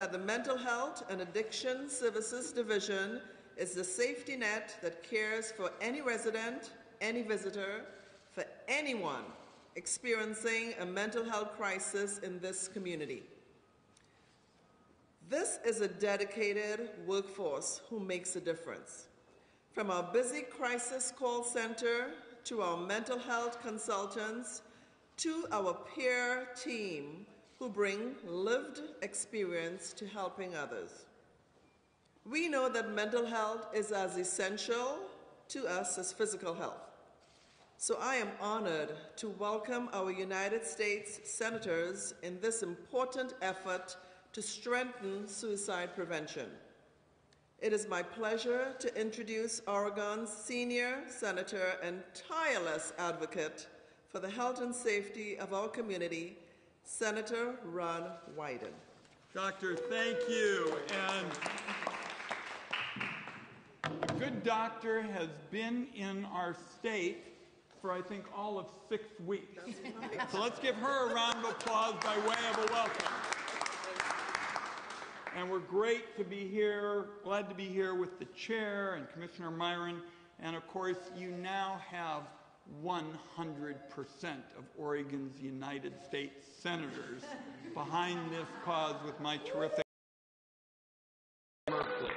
that the Mental Health and Addiction Services Division is the safety net that cares for any resident, any visitor, for anyone experiencing a mental health crisis in this community. This is a dedicated workforce who makes a difference. From our busy crisis call center, to our mental health consultants, to our peer team who bring lived experience to helping others. We know that mental health is as essential to us as physical health. So I am honored to welcome our United States Senators in this important effort to strengthen suicide prevention. It is my pleasure to introduce Oregon's senior senator and tireless advocate for the health and safety of our community, Senator Ron Wyden. Doctor, thank you. And a good doctor has been in our state for, I think, all of 6 weeks. Right. So let's give her a round of applause by way of a welcome. And we're great to be here, glad to be here with the chair and Commissioner Myron. And of course, you now have 100% of Oregon's United States senators behind this cause with my terrific Merkley.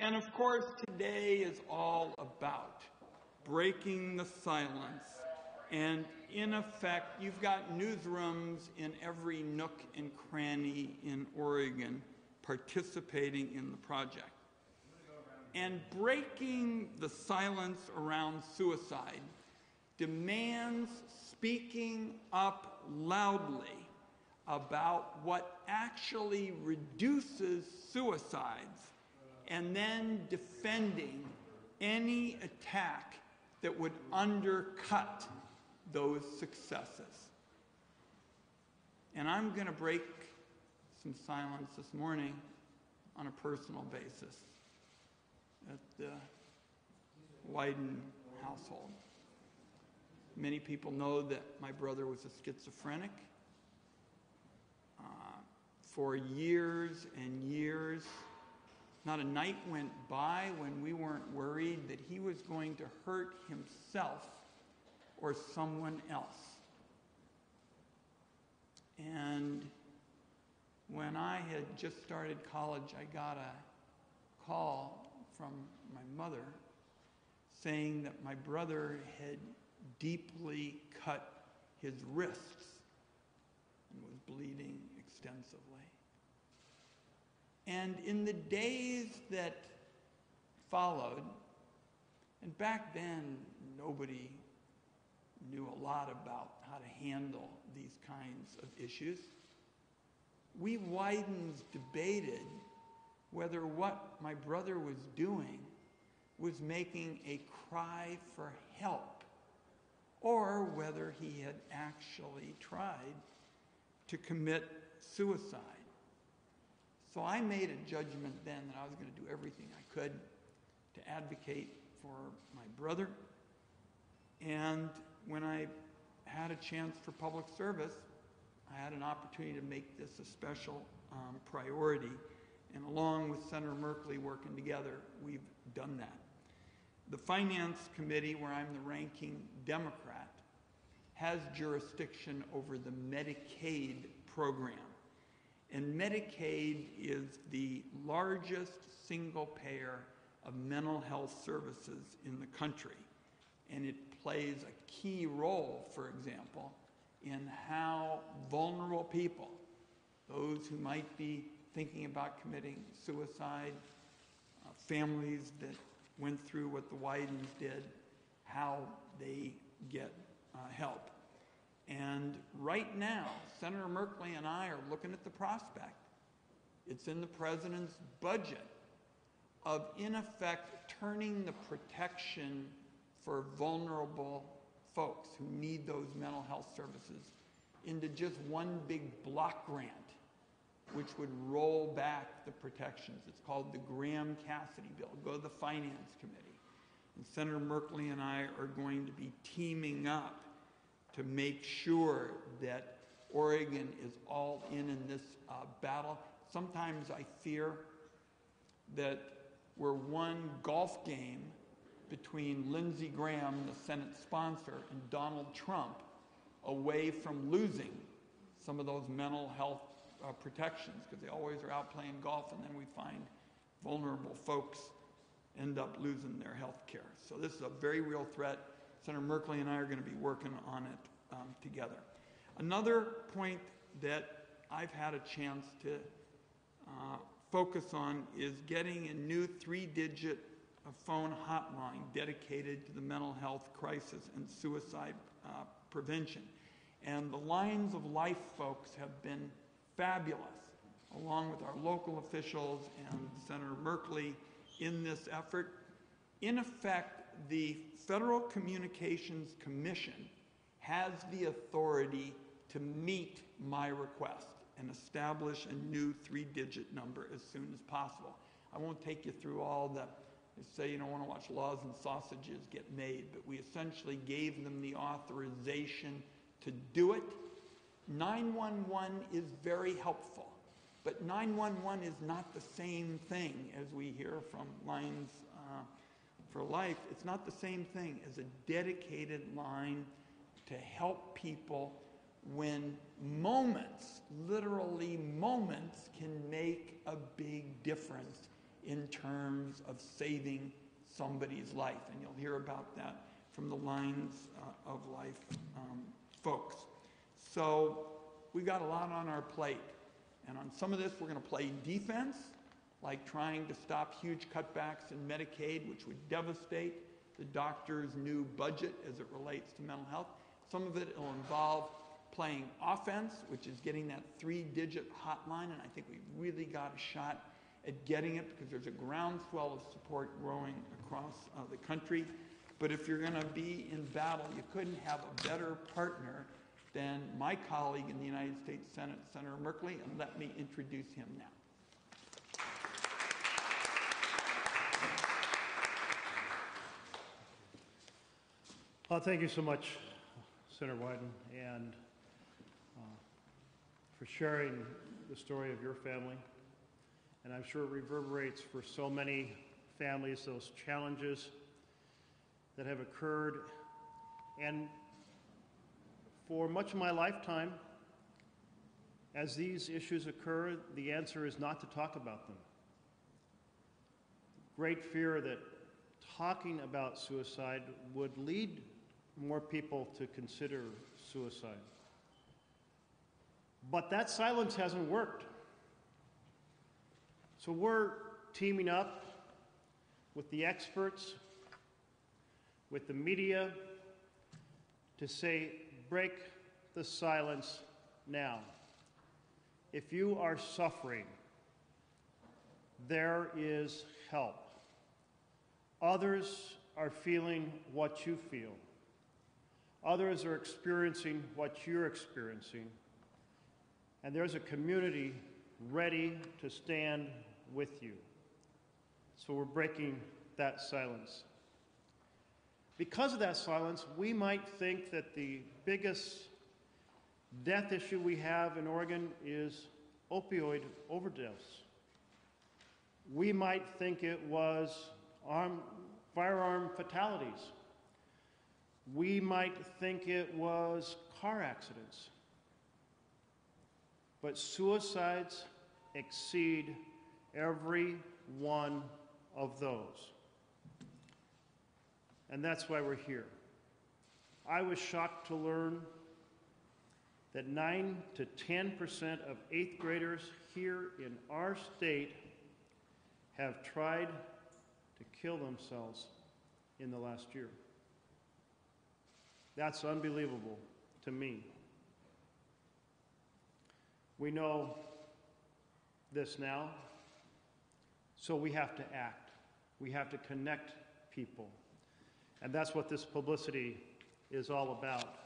And of course, today is all about breaking the silence. And in effect, you've got newsrooms in every nook and cranny in Oregon participating in the project. And breaking the silence around suicide demands speaking up loudly about what actually reduces suicides and then defending any attack that would undercut those successes. And I'm going to break some silence this morning on a personal basis at the Wyden household. Many people know that my brother was a schizophrenic. For years and years, not a night went by when we weren't worried that he was going to hurt himself or someone else. And when I had just started college, I got a call from my mother saying that my brother had deeply cut his wrists and was bleeding extensively. And in the days that followed, and back then nobody knew a lot about how to handle these kinds of issues, we Wydens debated whether what my brother was doing was making a cry for help or whether he had actually tried to commit suicide. So I made a judgment then that I was going to do everything I could to advocate for my brother. And when I had a chance for public service, I had an opportunity to make this a special priority. And along with Senator Merkley working together, we've done that. The Finance Committee, where I'm the ranking Democrat, has jurisdiction over the Medicaid program. And Medicaid is the largest single payer of mental health services in the country. And it plays a key role, for example, in how vulnerable people, those who might be thinking about committing suicide, families that went through what the Wydens did, how they get help. And right now, Senator Merkley and I are looking at the prospect. It's in the president's budget of, in effect, turning the protection for vulnerable folks who need those mental health services into just one big block grant, which would roll back the protections. It's called the Graham-Cassidy bill. Go to the Finance Committee. And Senator Merkley and I are going to be teaming up to make sure that Oregon is all in this battle. sometimes I fear that we're one golf game between Lindsey Graham, the Senate sponsor, and Donald Trump away from losing some of those mental health protections, because they always are out playing golf, and then we find vulnerable folks end up losing their health care. So this is a very real threat. Senator Merkley and I are going to be working on it together. Another point that I've had a chance to focus on is getting a new 3-digit phone hotline dedicated to the mental health crisis and suicide prevention. And the Lions of Life folks have been fabulous, along with our local officials and Senator Merkley in this effort. In effect, the Federal Communications Commission has the authority to meet my request and establish a new 3-digit number as soon as possible. I won't take you through all the, they say you don't want to watch laws and sausages get made, but we essentially gave them the authorization to do it. 911 is very helpful, but 911 is not the same thing, as we hear from Lions for Life. It's not the same thing as a dedicated line to help people when moments, literally moments, can make a big difference in terms of saving somebody's life. And you'll hear about that from the Lions of Life folks. So we've got a lot on our plate. And on some of this, we're going to play defense, like trying to stop huge cutbacks in Medicaid, which would devastate the doctor's new budget as it relates to mental health. Some of it will involve playing offense, which is getting that 3-digit hotline, and I think we've really got a shot at getting it because there's a groundswell of support growing across the country. But if you're going to be in battle, you couldn't have a better partner than my colleague in the United States Senate, Senator Merkley, and let me introduce him now. Well, thank you so much, Senator Wyden, and for sharing the story of your family. And I'm sure it reverberates for so many families, those challenges that have occurred. And for much of my lifetime, as these issues occur, the answer is not to talk about them. Great fear that talking about suicide would lead more people to consider suicide. But that silence hasn't worked. So we're teaming up with the experts, with the media, to say, break the silence now. If you are suffering, there is help. Others are feeling what you feel. Others are experiencing what you're experiencing. And there's a community ready to stand with you. So we're breaking that silence. Because of that silence, we might think that the biggest death issue we have in Oregon is opioid overdose. We might think it was firearm fatalities. We might think it was car accidents. But suicides exceed every one of those. And that's why we're here. I was shocked to learn that 9 to 10% of 8th graders here in our state have tried to kill themselves in the last year. That's unbelievable to me. We know this now, so we have to act. We have to connect people. And that's what this publicity is all about.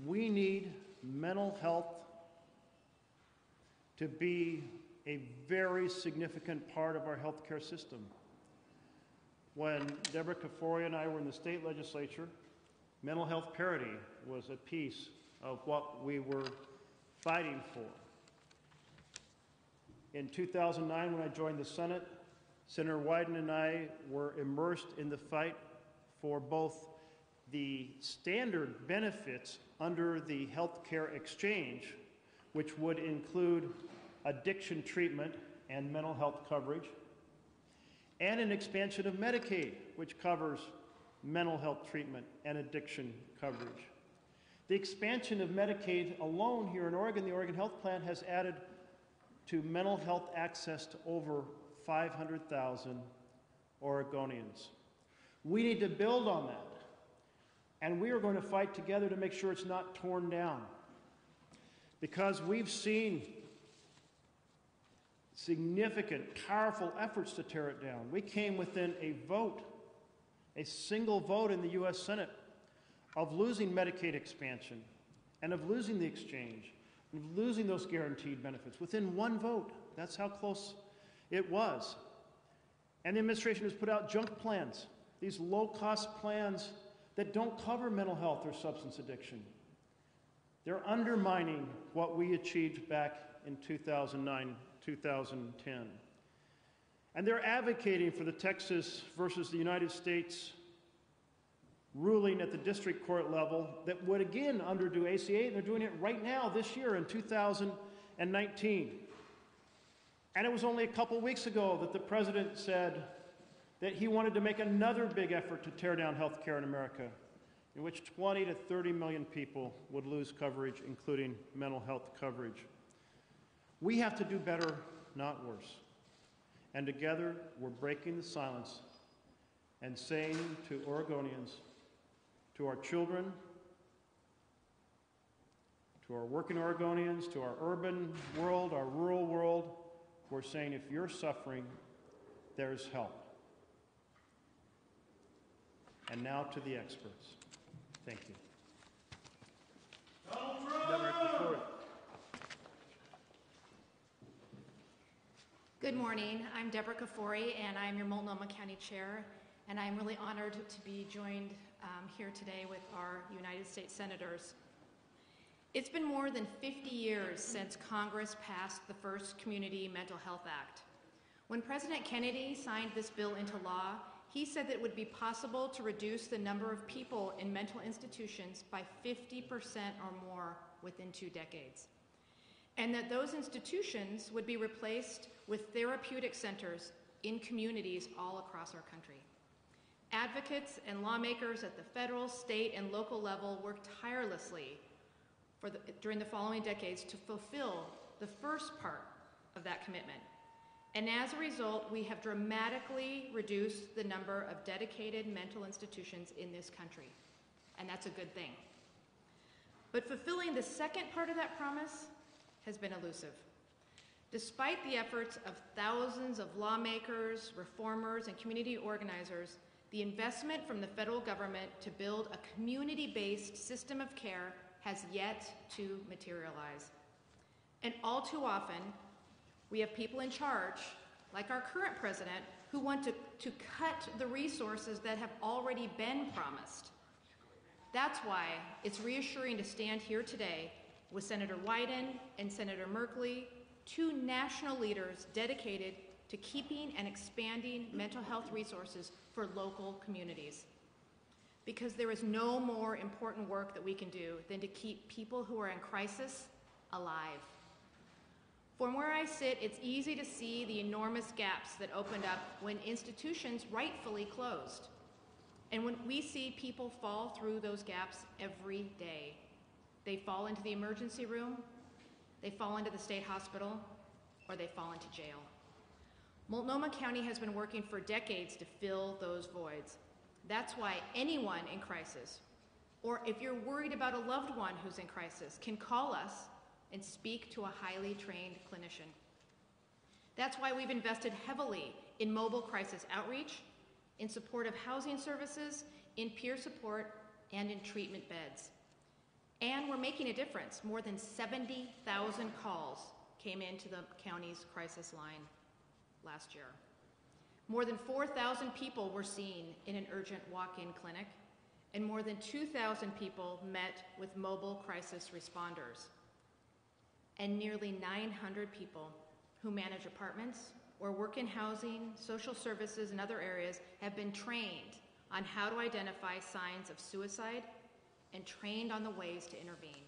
We need mental health to be a very significant part of our healthcare system. When Debra Clefairy and I were in the state legislature, mental health parity was a piece of what we were fighting for. In 2009, when I joined the Senate, Senator Wyden and I were immersed in the fight for both the standard benefits under the health care exchange, which would include addiction treatment and mental health coverage, and an expansion of Medicaid, which covers mental health treatment and addiction coverage. The expansion of Medicaid alone here in Oregon, the Oregon Health Plan, has added to mental health access to over 500,000 Oregonians. We need to build on that, and we are going to fight together to make sure it's not torn down, because we've seen significant, powerful efforts to tear it down. We came within a vote, a single vote in the U.S. Senate, of losing Medicaid expansion and of losing the exchange and of losing those guaranteed benefits within one vote. That's how close it was. And the administration has put out junk plans, these low-cost plans that don't cover mental health or substance addiction. They're undermining what we achieved back in 2009, 2010. And they're advocating for the Texas versus the United States ruling at the district court level that would again underdo ACA. They're doing it right now this year in 2019. And it was only a couple weeks ago that the president said that he wanted to make another big effort to tear down health care in America, in which 20 to 30 million people would lose coverage, including mental health coverage. We have to do better, not worse. And together, we're breaking the silence and saying to Oregonians, to our children, to our working Oregonians, to our urban world, our rural world, we're saying if you're suffering, there's help. And now to the experts. Thank you. Debra Clefairy. Good morning. I'm Debra Clefairy, and I'm your Multnomah County Chair, and I'm really honored to be joined here today with our United States Senators. It's been more than 50 years since Congress passed the first Community Mental Health Act. When President Kennedy signed this bill into law, he said that it would be possible to reduce the number of people in mental institutions by 50% or more within 2 decades, and that those institutions would be replaced with therapeutic centers in communities all across our country. Advocates and lawmakers at the federal, state, and local level worked tirelessly during the following decades to fulfill the first part of that commitment. And as a result, we have dramatically reduced the number of dedicated mental institutions in this country, and that's a good thing. But fulfilling the second part of that promise has been elusive. Despite the efforts of thousands of lawmakers, reformers, and community organizers, the investment from the federal government to build a community-based system of care has yet to materialize. And all too often, we have people in charge, like our current president, who want to cut the resources that have already been promised. That's why it's reassuring to stand here today with Senator Wyden and Senator Merkley, 2 national leaders dedicated to keeping and expanding mental health resources for local communities. Because there is no more important work that we can do than to keep people who are in crisis alive. From where I sit, it's easy to see the enormous gaps that opened up when institutions rightfully closed. And when we see people fall through those gaps every day. They fall into the emergency room, they fall into the state hospital, or they fall into jail. Multnomah County has been working for decades to fill those voids. That's why anyone in crisis, or if you're worried about a loved one who's in crisis, can call us and speak to a highly trained clinician. That's why we've invested heavily in mobile crisis outreach, in support of housing services, in peer support, and in treatment beds. And we're making a difference. More than 70,000 calls came into the county's crisis line last year. More than 4,000 people were seen in an urgent walk-in clinic, and more than 2,000 people met with mobile crisis responders. And nearly 900 people who manage apartments or work in housing, social services, and other areas have been trained on how to identify signs of suicide and trained on the ways to intervene.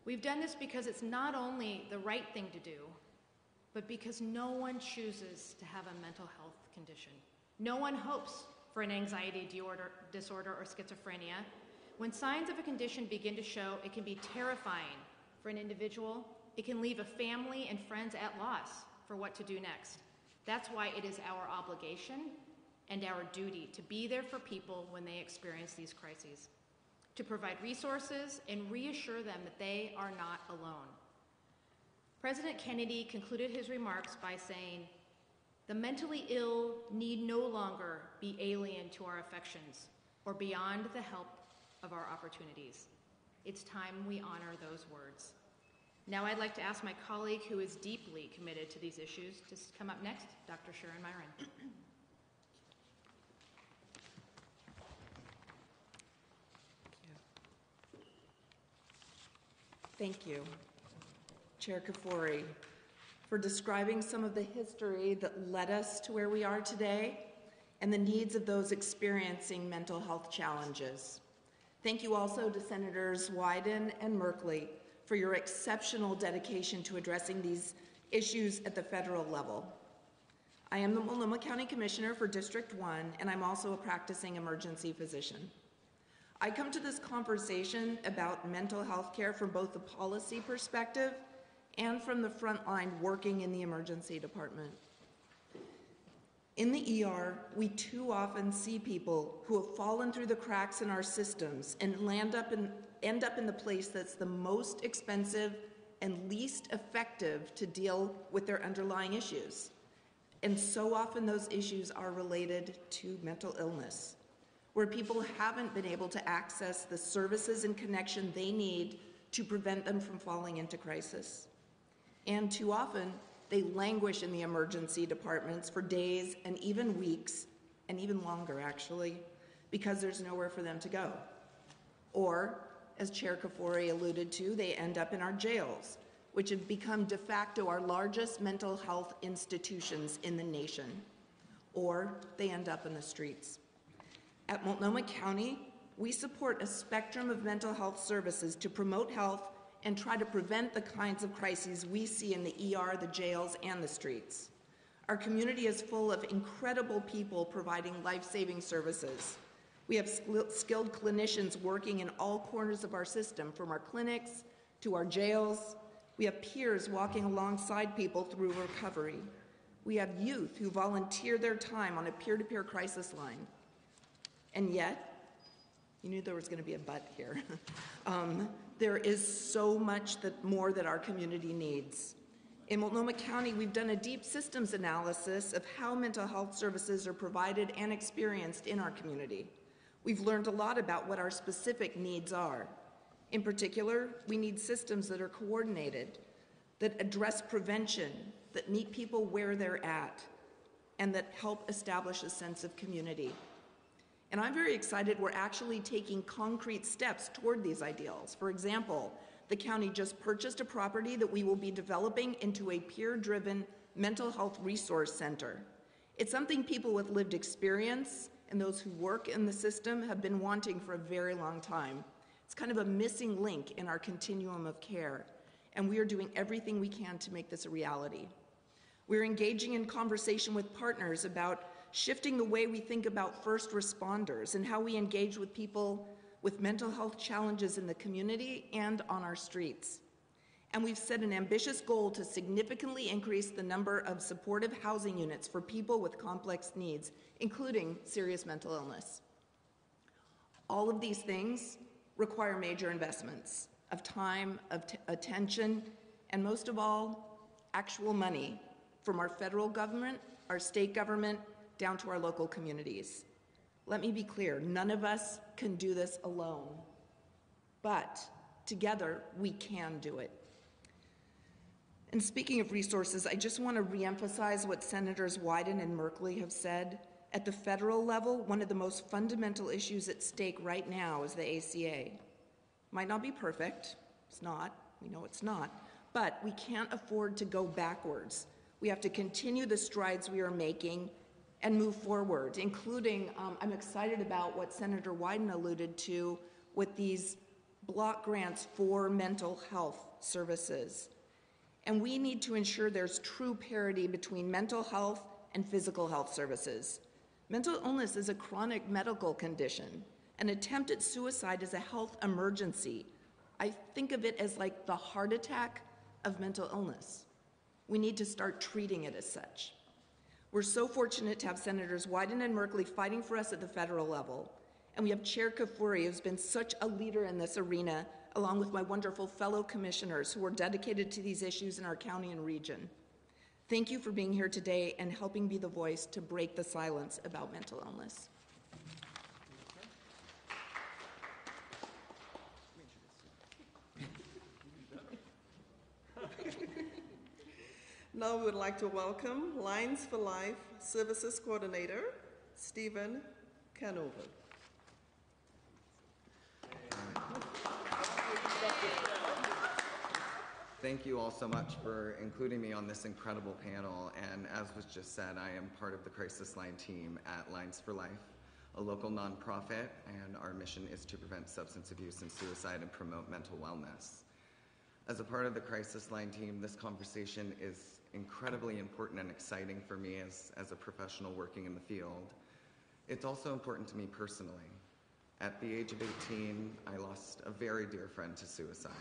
We've done this because it's not only the right thing to do, but because no one chooses to have a mental health condition. No one hopes for an anxiety disorder or schizophrenia. When signs of a condition begin to show, it can be terrifying for an individual. It can leave a family and friends at loss for what to do next. That's why it is our obligation and our duty to be there for people when they experience these crises, to provide resources and reassure them that they are not alone. President Kennedy concluded his remarks by saying, "The mentally ill need no longer be alien to our affections or beyond the help of our opportunities." It's time we honor those words. Now I'd like to ask my colleague who is deeply committed to these issues to come up next, Dr. Sharon Myron. Thank you, Chair Clefairy, for describing some of the history that led us to where we are today and the needs of those experiencing mental health challenges. Thank you also to Senators Wyden and Merkley for your exceptional dedication to addressing these issues at the federal level. I am the Multnomah County Commissioner for District 1, and I'm also a practicing emergency physician. I come to this conversation about mental health care from both the policy perspective and from the front line working in the emergency department. In the ER, we too often see people who have fallen through the cracks in our systems and end up in the place that's the most expensive and least effective to deal with their underlying issues. And so often those issues are related to mental illness, where people haven't been able to access the services and connection they need to prevent them from falling into crisis. And too often, they languish in the emergency departments for days and even weeks, and even longer actually, because there's nowhere for them to go. Or, as Chair Clefairy alluded to, they end up in our jails, which have become de facto our largest mental health institutions in the nation. Or they end up in the streets. At Multnomah County, we support a spectrum of mental health services to promote health and try to prevent the kinds of crises we see in the ER, the jails, and the streets. Our community is full of incredible people providing life-saving services. We have skilled clinicians working in all corners of our system, from our clinics to our jails. We have peers walking alongside people through recovery. We have youth who volunteer their time on a peer-to-peer crisis line. And yet, you knew there was going to be a but here. There is so much more that our community needs. In Multnomah County, we've done a deep systems analysis of how mental health services are provided and experienced in our community. We've learned a lot about what our specific needs are. In particular, we need systems that are coordinated, that address prevention, that meet people where they're at, and that help establish a sense of community. And I'm very excited we're actually taking concrete steps toward these ideals. For example, the county just purchased a property that we will be developing into a peer-driven mental health resource center. It's something people with lived experience and those who work in the system have been wanting for a very long time. It's kind of a missing link in our continuum of care, and we are doing everything we can to make this a reality. We're engaging in conversation with partners about shifting the way we think about first responders and how we engage with people with mental health challenges in the community and on our streets. And we've set an ambitious goal to significantly increase the number of supportive housing units for people with complex needs, including serious mental illness. All of these things require major investments of time, of attention, and most of all, actual money from our federal government, our state government, down to our local communities. Let me be clear, none of us can do this alone, but together we can do it. And speaking of resources, I just want to reemphasize what Senators Wyden and Merkley have said. At the federal level, one of the most fundamental issues at stake right now is the ACA. Might not be perfect, it's not, we know it's not, But we can't afford to go backwards. We have to continue the strides we are making and move forward, including, I'm excited about what Senator Wyden alluded to with these block grants for mental health services. And we need to ensure there's true parity between mental health and physical health services. Mental illness is a chronic medical condition. An attempt at suicide is a health emergency. I think of it as like the heart attack of mental illness. We need to start treating it as such. We're so fortunate to have Senators Wyden and Merkley fighting for us at the federal level. And we have Chair Clefairy, who's been such a leader in this arena, along with my wonderful fellow commissioners who are dedicated to these issues in our county and region. Thank you for being here today and helping be the voice to break the silence about mental illness. Now we would like to welcome Lines for Life Services Coordinator, Stephen Canover. Thank you all so much for including me on this incredible panel. And as was just said, I am part of the Crisis Line team at Lines for Life, a local nonprofit, and our mission is to prevent substance abuse and suicide and promote mental wellness. As a part of the Crisis Line team, this conversation is incredibly important and exciting for me as a professional working in the field. It's also important to me personally. At the age of 18, I lost a very dear friend to suicide.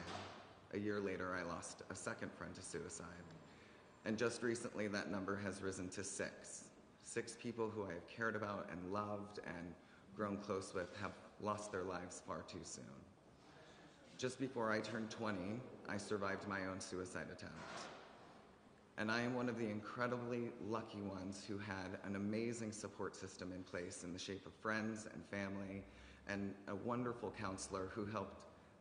A year later, I lost a second friend to suicide. And just recently, that number has risen to 6. 6 people who I have cared about and loved and grown close with have lost their lives far too soon. Just before I turned 20, I survived my own suicide attempt. And I am one of the incredibly lucky ones who had an amazing support system in place in the shape of friends and family and a wonderful counselor who helped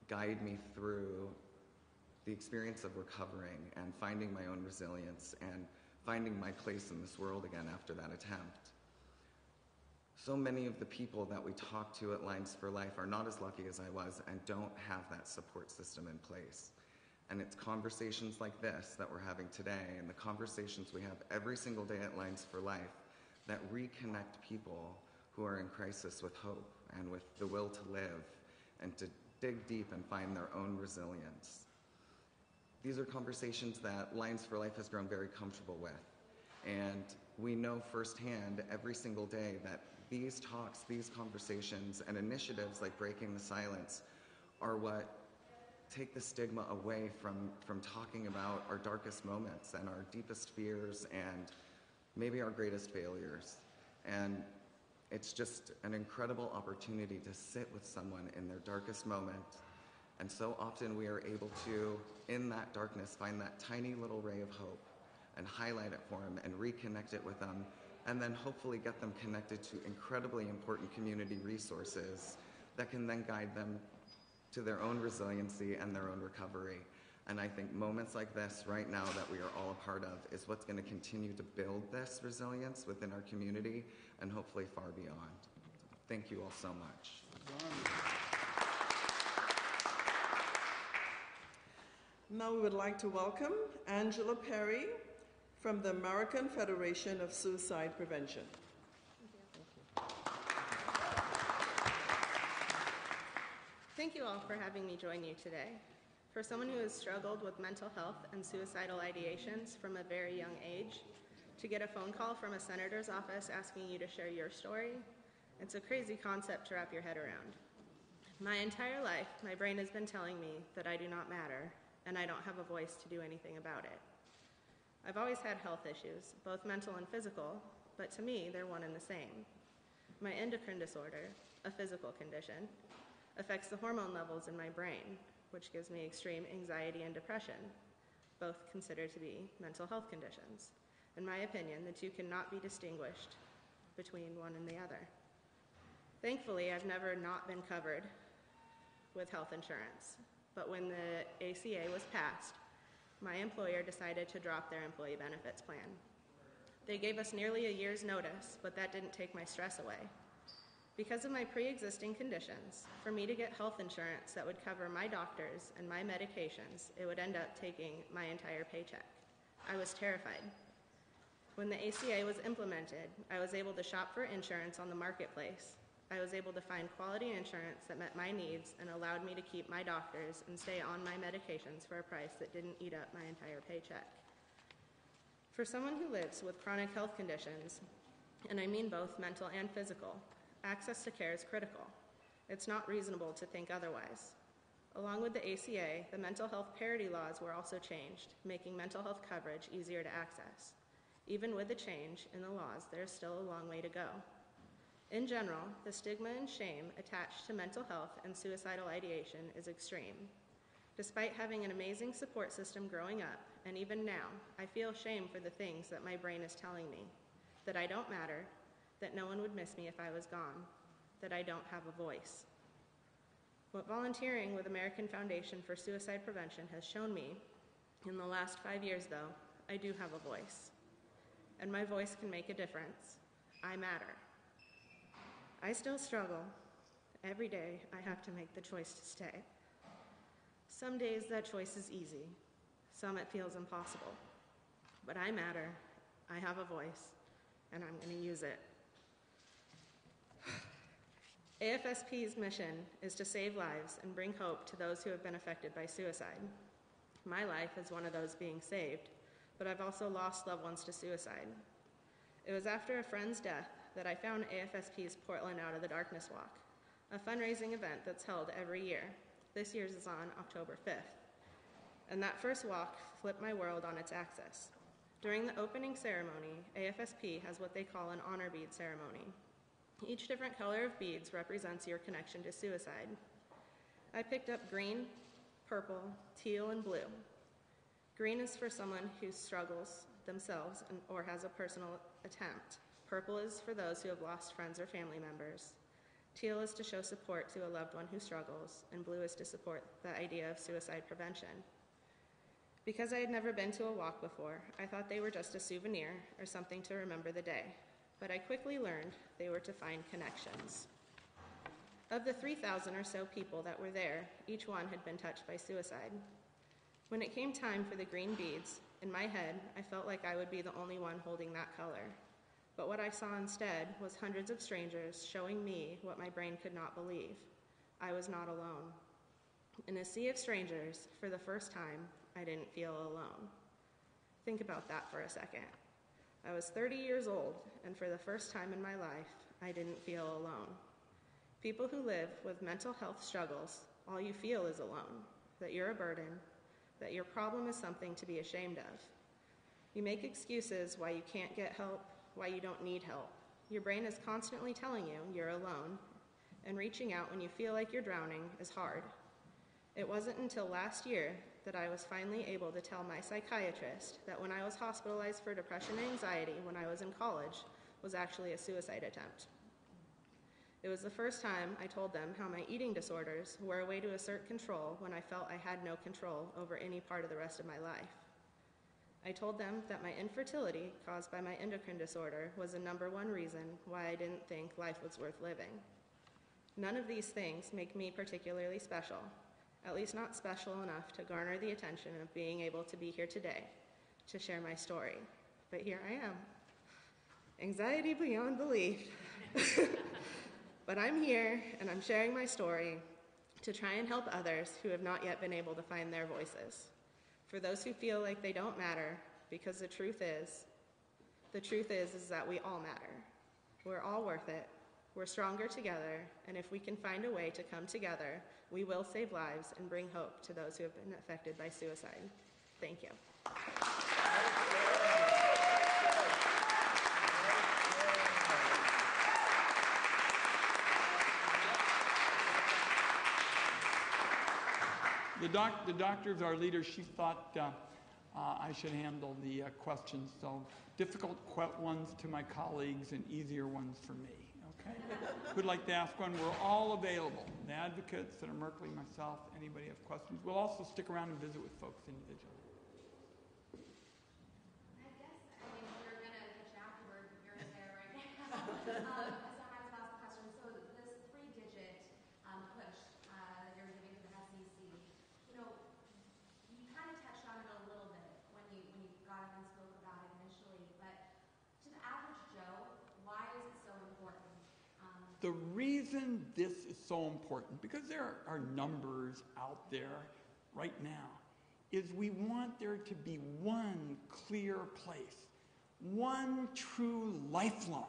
guide me through the experience of recovering and finding my own resilience and finding my place in this world again after that attempt. So many of the people that we talk to at Lines for Life are not as lucky as I was and don't have that support system in place. And it's conversations like this that we're having today and the conversations we have every single day at Lines for Life that reconnect people who are in crisis with hope and with the will to live and to dig deep and find their own resilience. These are conversations that Lines for Life has grown very comfortable with. And we know firsthand every single day that these talks, these conversations, and initiatives like Breaking the Silence are what take the stigma away from talking about our darkest moments and our deepest fears and maybe our greatest failures. And it's just an incredible opportunity to sit with someone in their darkest moment. And so often we are able to, in that darkness, find that tiny little ray of hope and highlight it for them and reconnect it with them, and then hopefully get them connected to incredibly important community resources that can then guide them to their own resiliency and their own recovery. And I think moments like this right now that we are all a part of is what's going to continue to build this resilience within our community and hopefully far beyond. Thank you all so much. Now we would like to welcome Angela Perry from the American Federation of Suicide Prevention. Thank you all for having me join you today. For someone who has struggled with mental health and suicidal ideations from a very young age, to get a phone call from a senator's office asking you to share your story, it's a crazy concept to wrap your head around. My entire life, my brain has been telling me that I do not matter, and I don't have a voice to do anything about it. I've always had health issues, both mental and physical, but to me, they're one and the same. My endocrine disorder, a physical condition, affects the hormone levels in my brain, which gives me extreme anxiety and depression, both considered to be mental health conditions. In my opinion, the two cannot be distinguished between one and the other. Thankfully, I've never not been covered with health insurance, but when the ACA was passed, my employer decided to drop their employee benefits plan. They gave us nearly a year's notice, but that didn't take my stress away. Because of my pre-existing conditions, for me to get health insurance that would cover my doctors and my medications, it would end up taking my entire paycheck. I was terrified. When the ACA was implemented, I was able to shop for insurance on the marketplace. I was able to find quality insurance that met my needs and allowed me to keep my doctors and stay on my medications for a price that didn't eat up my entire paycheck. For someone who lives with chronic health conditions, and I mean both mental and physical, access to care is critical. It's not reasonable to think otherwise. Along with the ACA, the mental health parity laws were also changed, making mental health coverage easier to access. Even with the change in the laws, there is still a long way to go. In general, the stigma and shame attached to mental health and suicidal ideation is extreme. Despite having an amazing support system growing up, and even now, I feel shame for the things that my brain is telling me, that I don't matter, that no one would miss me if I was gone, that I don't have a voice. What volunteering with American Foundation for Suicide Prevention has shown me in the last 5 years, though, I do have a voice. And my voice can make a difference. I matter. I still struggle. Every day, I have to make the choice to stay. Some days that choice is easy. Some it feels impossible. But I matter. I have a voice, and I'm going to use it. AFSP's mission is to save lives and bring hope to those who have been affected by suicide. My life is one of those being saved, but I've also lost loved ones to suicide. It was after a friend's death that I found AFSP's Portland Out of the Darkness Walk, a fundraising event that's held every year. This year's is on October 5th. And that first walk flipped my world on its axis. During the opening ceremony, AFSP has what they call an honor bead ceremony. Each different color of beads represents your connection to suicide. I picked up green, purple, teal, and blue. Green is for someone who struggles themselves or has a personal attempt. Purple is for those who have lost friends or family members. Teal is to show support to a loved one who struggles, and blue is to support the idea of suicide prevention. Because I had never been to a walk before, I thought they were just a souvenir or something to remember the day. But I quickly learned they were to find connections. Of the 3,000 or so people that were there, each one had been touched by suicide. When it came time for the green beads, in my head, I felt like I would be the only one holding that color. But what I saw instead was hundreds of strangers showing me what my brain could not believe. I was not alone. In a sea of strangers, for the first time, I didn't feel alone. Think about that for a second. I was 30 years old, and for the first time in my life, I didn't feel alone. People who live with mental health struggles, all you feel is alone, that you're a burden, that your problem is something to be ashamed of. You make excuses why you can't get help, why you don't need help. Your brain is constantly telling you you're alone, and reaching out when you feel like you're drowning is hard. It wasn't until last year that I was finally able to tell my psychiatrist that when I was hospitalized for depression and anxiety when I was in college was actually a suicide attempt. It was the first time I told them how my eating disorders were a way to assert control when I felt I had no control over any part of the rest of my life. I told them that my infertility caused by my endocrine disorder was the #1 reason why I didn't think life was worth living. None of these things make me particularly special, at least not special enough to garner the attention of being able to be here today to share my story. But here I am. Anxiety beyond belief. But I'm here and I'm sharing my story to try and help others who have not yet been able to find their voices. For those who feel like they don't matter, because the truth is that we all matter. We're all worth it. We're stronger together, and if we can find a way to come together, we will save lives and bring hope to those who have been affected by suicide. Thank you. The doctor is our leader. She thought I should handle the questions, so difficult ones to my colleagues and easier ones for me, okay? Who'd like to ask one? We're all available. The advocates, Senator Merkley, myself, anybody have questions? We'll also stick around and visit with folks individually. I guess, we're going to catch you afterward, but you're there right now. So I have to ask a question. So The reason this is so important, because there are numbers out there right now, is we want there to be one clear place, one true lifeline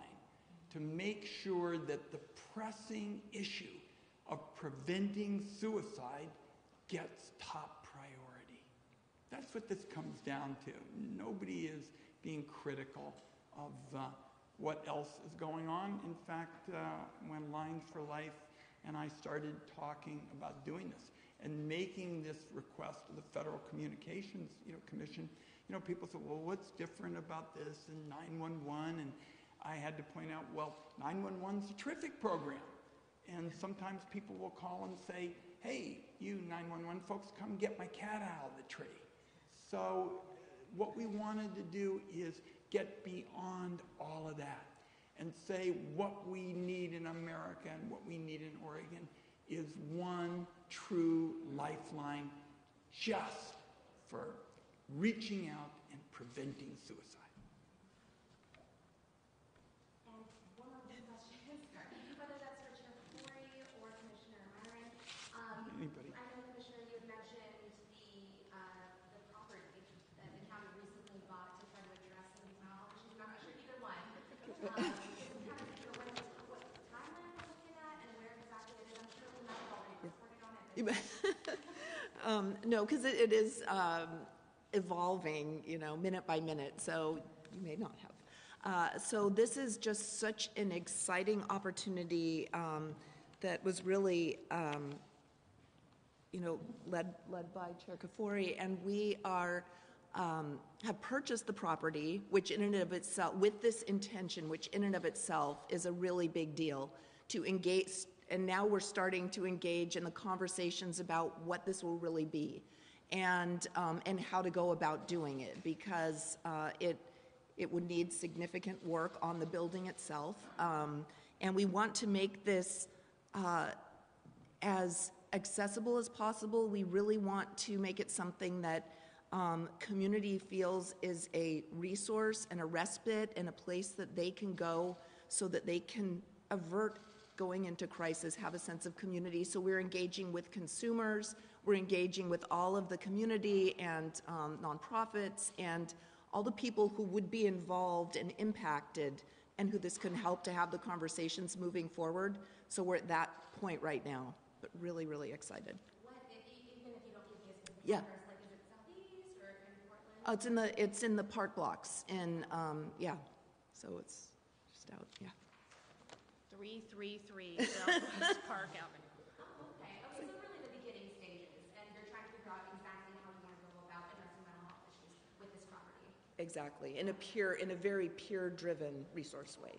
to make sure that the pressing issue of preventing suicide gets top priority. That's what this comes down to. Nobody is being critical of what else is going on. In fact, when Lines for Life and I started talking about doing this and making this request to the Federal Communications Commission, people said, well, what's different about this and 911? And I had to point out, well, 911's a terrific program. And sometimes people will call and say, hey, you 911 folks, come get my cat out of the tree. So what we wanted to do is get beyond all of that and say what we need in America and what we need in Oregon is one true lifeline just for reaching out and preventing suicide. And one more question, whether that's for Chair Clefairy or Commissioner Myron. Anybody? I know, Commissioner, you had mentioned the property that the county recently bought to try to address some of these mental health issues. I'm not sure either one. What timeline we're looking at and where exactly it is. I'm sure we might have already reported on it. No, because it is evolving, minute by minute, so you may not have. So this is just such an exciting opportunity that was really, led by Chair Clefairy, and we have purchased the property, which in and of itself, with this intention, which in and of itself is a really big deal to engage. And now we're starting to engage in the conversations about what this will really be, and how to go about doing it, because it would need significant work on the building itself, and we want to make this as accessible as possible. We really want to make it something that community feels is a resource and a respite and a place that they can go so that they can avert going into crisis, have a sense of community. So we're engaging with consumers, we're engaging with all of the community and nonprofits and all the people who would be involved and impacted and who this can help to have the conversations moving forward. So we're at that point right now, but really, really excited. Even if you don't give me a specific Yeah. address, like is it southeast or in Portland? It's in the park blocks, and so it's just out, yeah. 333 Southwest Park Avenue. Oh, okay. So really the beginning stages, and you're trying to figure out exactly how you want to go about addressing mental health issues with this property. Exactly, in a very peer-driven resource way.